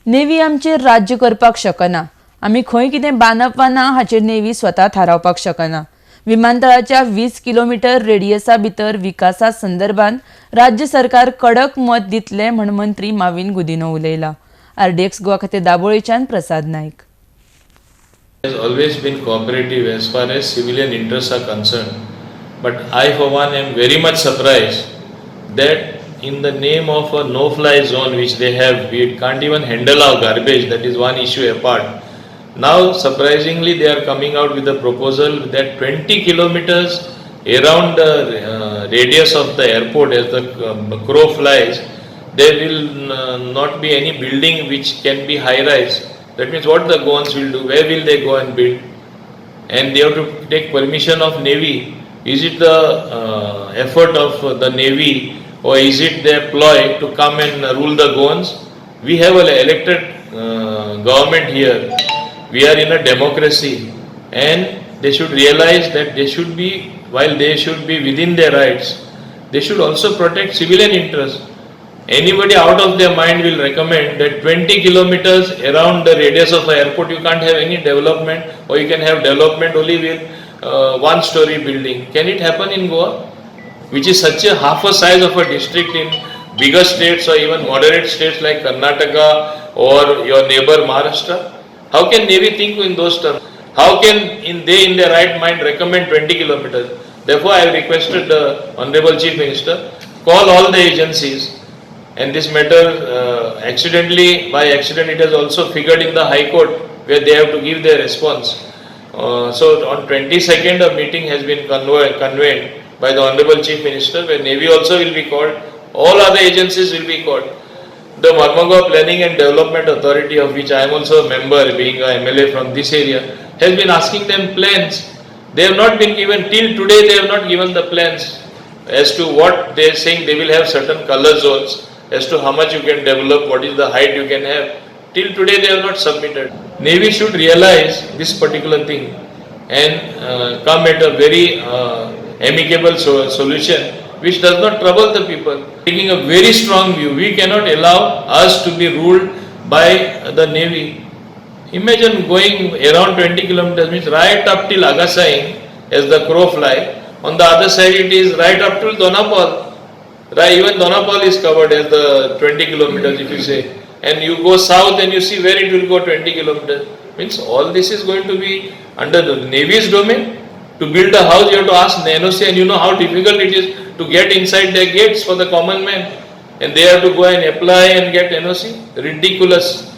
Navy आमचेर राज्य करपाक शकना. आमी खंय कितें बांदप वा ना हाचेर नेव्ही स्वता थारावपाक शकना. विमानतळाच्या 20 किलोमीटर रेडियसा भितर विकासा संदर्भात राज्य सरकार कडक मत दितले म्हण मंत्री माविन गुदिनो उलयला. RDX गोवा खातीर दाबोळेच्यान प्रसाद नायक. Has always been cooperative as far as civilian interests are concerned, but I for one am very much surprised that in the name of a no-fly zone which they have, we can't even handle our garbage. That is one issue apart. Now surprisingly they are coming out with a proposal that 20 kilometers around the radius of the airport, as the crow flies, there will not be any building which can be high-rise. That means what the Goans will do, where will they go and build? And they have to take permission of Navy. Is it the effort of the Navy, or is it their ploy to come and rule the Goans? We have an elected government here. We are in a democracy, and they should realize that they should be, while they should be within their rights, they should also protect civilian interests. Anybody out of their mind will recommend that 20 kilometers around the radius of an airport you can't have any development, or you can have development only with one-story building. Can it happen in Goa, which is such a half a size of a district in bigger states or even moderate states like Karnataka or your neighbor Maharashtra? How can Navy think in those terms? How can they in their right mind recommend 20 kilometers? Therefore, I have requested the Honorable Chief Minister, call all the agencies. And this matter, by accident, it has also figured in the High Court, where they have to give their response. So on 22nd, a meeting has been convened by the Honorable Chief Minister, where Navy also will be called, all other agencies will be called. The Marmagao Planning and Development Authority, of which I am also a member, being a MLA from this area, has been asking them plans. They have not been given, till today they have not given the plans as to what they are saying. They will have certain color zones, as to how much you can develop, what is the height you can have. Till today they have not submitted. Navy should realize this particular thing and come at a very amicable solution which does not trouble the people. Taking a very strong view, we cannot allow us to be ruled by the Navy. Imagine going around 20 kilometers, means right up till Agasaing as the crow fly. On the other side it is right up till Donapal. Right, even Donapal is covered as the 20 kilometers, if you say, and you go south and you see where it will go 20 kilometers. Means all this is going to be under the Navy's domain. To build a house, you have to ask NOC, and you know how difficult it is to get inside their gates for the common man, and they have to go and apply and get NOC. Ridiculous.